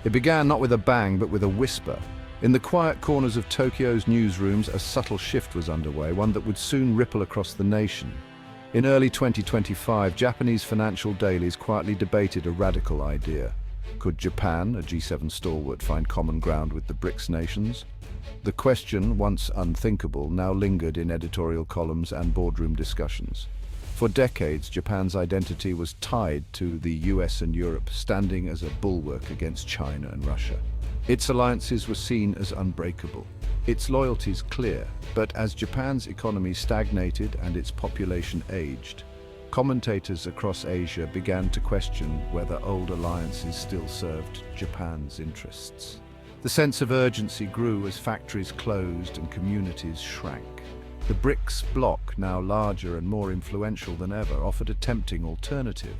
It began not with a bang, but with a whisper. In the quiet corners of Tokyo's newsrooms, a subtle shift was underway, one that would soon ripple across the nation. In early 2025, Japanese financial dailies quietly debated a radical idea. Could Japan, a G7 stalwart, find common ground with the BRICS nations? The question, once unthinkable, now lingered in editorial columns and boardroom discussions. For decades, Japan's identity was tied to the US and Europe, standing as a bulwark against China and Russia. Its alliances were seen as unbreakable, its loyalties clear, but as Japan's economy stagnated and its population aged, commentators across Asia began to question whether old alliances still served Japan's interests. The sense of urgency grew as factories closed and communities shrank. The BRICS bloc, now larger and more influential than ever, offered a tempting alternative.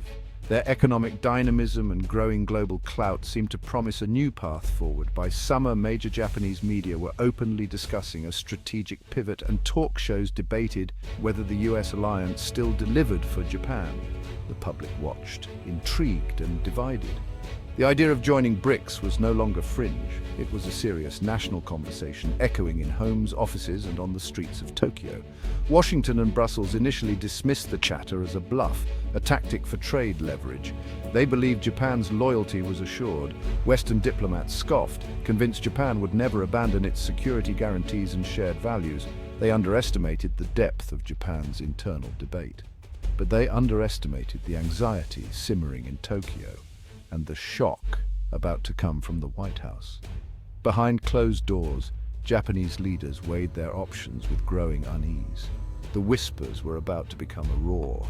Their economic dynamism and growing global clout seemed to promise a new path forward. By summer, major Japanese media were openly discussing a strategic pivot, and talk shows debated whether the US alliance still delivered for Japan. The public watched, intrigued and divided. The idea of joining BRICS was no longer fringe. It was a serious national conversation, echoing in homes, offices, and on the streets of Tokyo. Washington and Brussels initially dismissed the chatter as a bluff, a tactic for trade leverage. They believed Japan's loyalty was assured. Western diplomats scoffed, convinced Japan would never abandon its security guarantees and shared values. They underestimated the depth of Japan's internal debate. But they underestimated the anxiety simmering in Tokyo, and the shock about to come from the White House. Behind closed doors, Japanese leaders weighed their options with growing unease. The whispers were about to become a roar.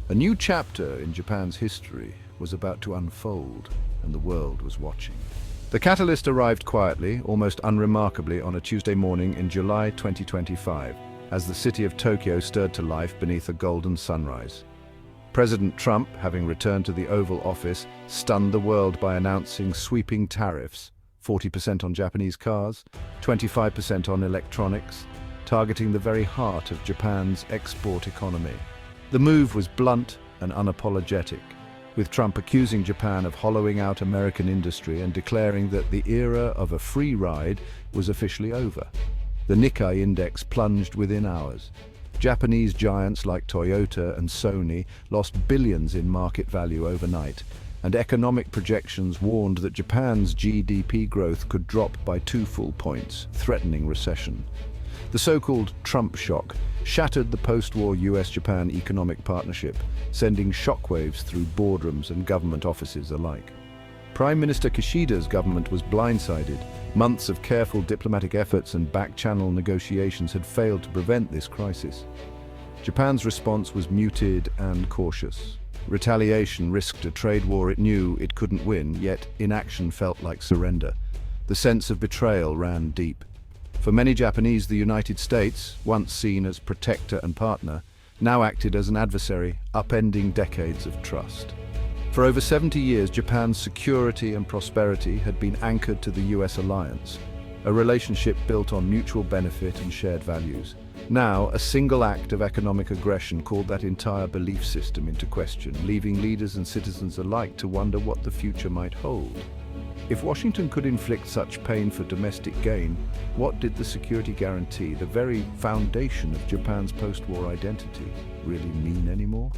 A new chapter in Japan's history was about to unfold, and the world was watching. The catalyst arrived quietly, almost unremarkably, on a Tuesday morning in July 2025, as the city of Tokyo stirred to life beneath a golden sunrise. President Trump, having returned to the Oval Office, stunned the world by announcing sweeping tariffs, 40% on Japanese cars, 25% on electronics, targeting the very heart of Japan's export economy. The move was blunt and unapologetic, with Trump accusing Japan of hollowing out American industry and declaring that the era of a free ride was officially over. The Nikkei index plunged within hours. Japanese giants like Toyota and Sony lost billions in market value overnight, and economic projections warned that Japan's GDP growth could drop by 2 full points, threatening recession. The so-called Trump shock shattered the post-war US-Japan economic partnership, sending shockwaves through boardrooms and government offices alike. Prime Minister Kishida's government was blindsided. Months of careful diplomatic efforts and back-channel negotiations had failed to prevent this crisis. Japan's response was muted and cautious. Retaliation risked a trade war it knew it couldn't win, yet inaction felt like surrender. The sense of betrayal ran deep. For many Japanese, the United States, once seen as protector and partner, now acted as an adversary, upending decades of trust. For over 70 years, Japan's security and prosperity had been anchored to the US alliance, a relationship built on mutual benefit and shared values. Now, a single act of economic aggression called that entire belief system into question, leaving leaders and citizens alike to wonder what the future might hold. If Washington could inflict such pain for domestic gain, what did the security guarantee, the very foundation of Japan's post-war identity, really mean anymore?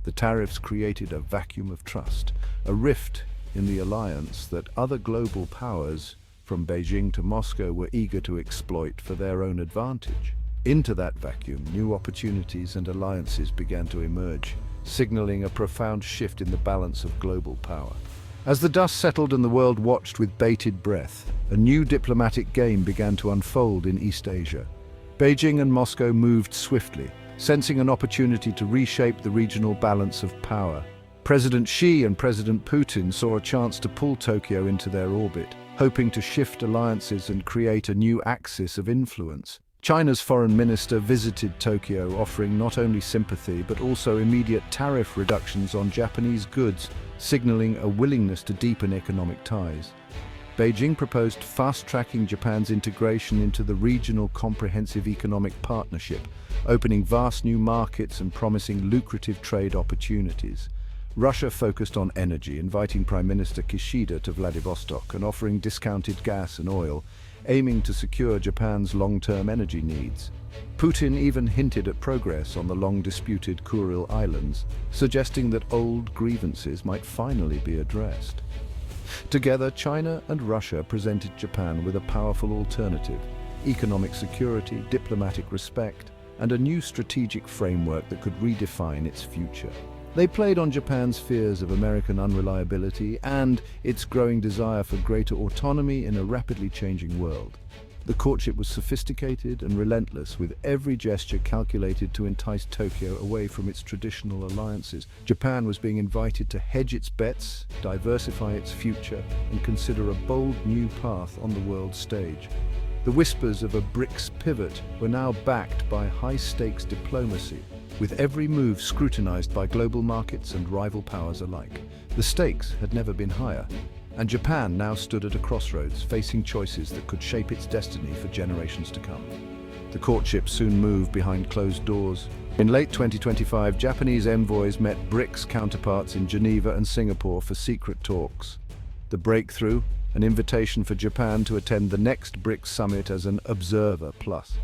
The tariffs created a vacuum of trust, a rift in the alliance that other global powers, from Beijing to Moscow, were eager to exploit for their own advantage. Into that vacuum, new opportunities and alliances began to emerge, signaling a profound shift in the balance of global power. As the dust settled and the world watched with bated breath, a new diplomatic game began to unfold in East Asia. Beijing and Moscow moved swiftly, sensing an opportunity to reshape the regional balance of power. President Xi and President Putin saw a chance to pull Tokyo into their orbit, hoping to shift alliances and create a new axis of influence. China's foreign minister visited Tokyo, offering not only sympathy but also immediate tariff reductions on Japanese goods, signaling a willingness to deepen economic ties. Beijing proposed fast-tracking Japan's integration into the regional comprehensive economic partnership, opening vast new markets and promising lucrative trade opportunities. Russia focused on energy, inviting Prime Minister Kishida to Vladivostok and offering discounted gas and oil, aiming to secure Japan's long-term energy needs. Putin even hinted at progress on the long-disputed Kuril Islands, suggesting that old grievances might finally be addressed. Together, China and Russia presented Japan with a powerful alternative: economic security, diplomatic respect, and a new strategic framework that could redefine its future. They played on Japan's fears of American unreliability and its growing desire for greater autonomy in a rapidly changing world. The courtship was sophisticated and relentless, with every gesture calculated to entice Tokyo away from its traditional alliances. Japan was being invited to hedge its bets, diversify its future, and consider a bold new path on the world stage. The whispers of a BRICS pivot were now backed by high-stakes diplomacy, with every move scrutinized by global markets and rival powers alike. The stakes had never been higher, and Japan now stood at a crossroads, facing choices that could shape its destiny for generations to come. The courtship soon moved behind closed doors. In late 2025, Japanese envoys met BRICS counterparts in Geneva and Singapore for secret talks. The breakthrough: an invitation for Japan to attend the next BRICS summit as an observer plus.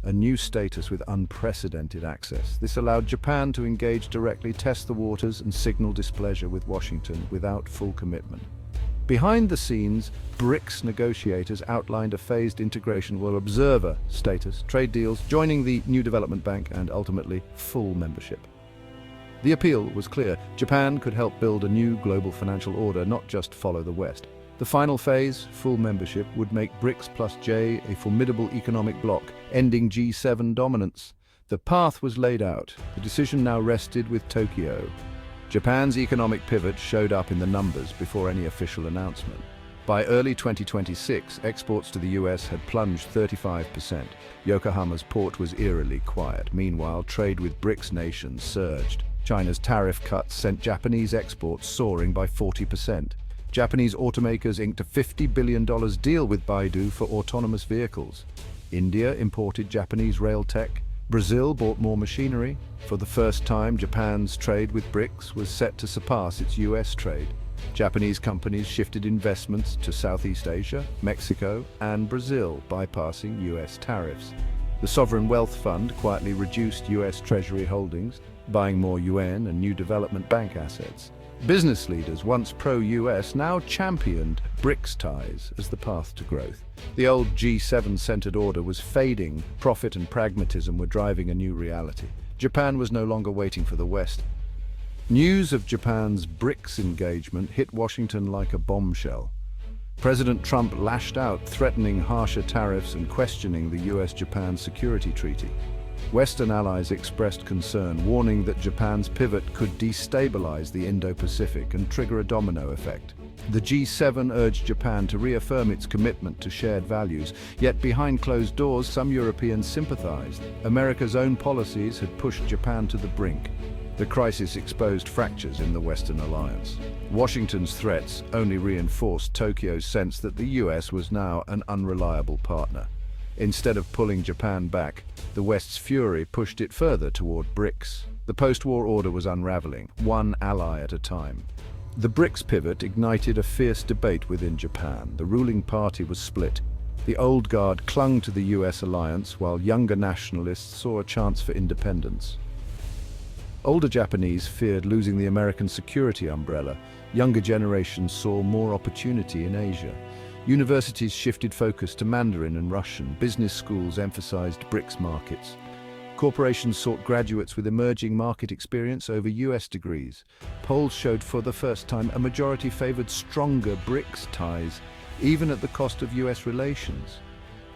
A new status with unprecedented access. This allowed Japan to engage directly, test the waters, and signal displeasure with Washington without full commitment. Behind the scenes, BRICS negotiators outlined a phased integration with observer status, trade deals, joining the new development bank, and ultimately full membership. The appeal was clear: Japan could help build a new global financial order, not just follow the West. The final phase, full membership, would make BRICS plus J a formidable economic bloc, ending G7 dominance. The path was laid out. The decision now rested with Tokyo. Japan's economic pivot showed up in the numbers before any official announcement. By early 2026, exports to the US had plunged 35%. Yokohama's port was eerily quiet. Meanwhile, trade with BRICS nations surged. China's tariff cuts sent Japanese exports soaring by 40%. Japanese automakers inked a $50 billion deal with Baidu for autonomous vehicles. India imported Japanese rail tech. Brazil bought more machinery. For the first time, Japan's trade with BRICS was set to surpass its US trade. Japanese companies shifted investments to Southeast Asia, Mexico, and Brazil, bypassing US tariffs. The Sovereign Wealth Fund quietly reduced US Treasury holdings, buying more yuan and new development bank assets. Business leaders, once pro-US, now championed BRICS ties as the path to growth. The old G7-centered order was fading. Profit and pragmatism were driving a new reality. Japan was no longer waiting for the West. News of Japan's BRICS engagement hit Washington like a bombshell. President Trump lashed out, threatening harsher tariffs and questioning the US-Japan Security Treaty. Western allies expressed concern, warning that Japan's pivot could destabilize the Indo-Pacific and trigger a domino effect. The G7 urged Japan to reaffirm its commitment to shared values, yet behind closed doors, some Europeans sympathized. America's own policies had pushed Japan to the brink. The crisis exposed fractures in the Western alliance. Washington's threats only reinforced Tokyo's sense that the US was now an unreliable partner. Instead of pulling Japan back, the West's fury pushed it further toward BRICS. The post-war order was unraveling, one ally at a time. The BRICS pivot ignited a fierce debate within Japan. The ruling party was split. The old guard clung to the US alliance, while younger nationalists saw a chance for independence. Older Japanese feared losing the American security umbrella. Younger generations saw more opportunity in Asia. Universities shifted focus to Mandarin and Russian. Business schools emphasized BRICS markets. Corporations sought graduates with emerging market experience over US degrees. Polls showed for the first time a majority favored stronger BRICS ties, even at the cost of US relations.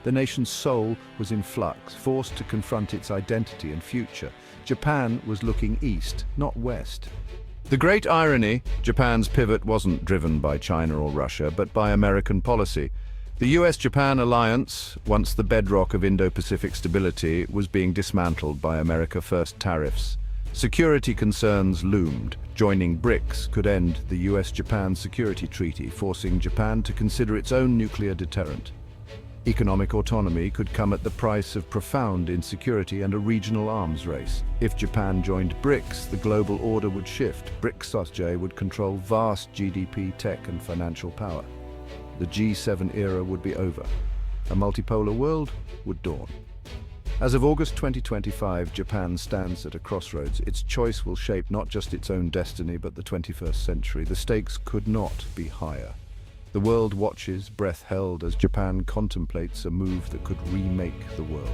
The nation's soul was in flux, forced to confront its identity and future. Japan was looking east, not west. The great irony: Japan's pivot wasn't driven by China or Russia, but by American policy. The US-Japan alliance, once the bedrock of Indo-Pacific stability, was being dismantled by America-first tariffs. Security concerns loomed. Joining BRICS could end the US-Japan Security Treaty, forcing Japan to consider its own nuclear deterrent. Economic autonomy could come at the price of profound insecurity and a regional arms race. If Japan joined BRICS, the global order would shift. BRICS would control vast GDP, tech and financial power. The G7 era would be over. A multipolar world would dawn. As of August 2025, Japan stands at a crossroads. Its choice will shape not just its own destiny, but the 21st century. The stakes could not be higher. The world watches, breath held, as Japan contemplates a move that could remake the world.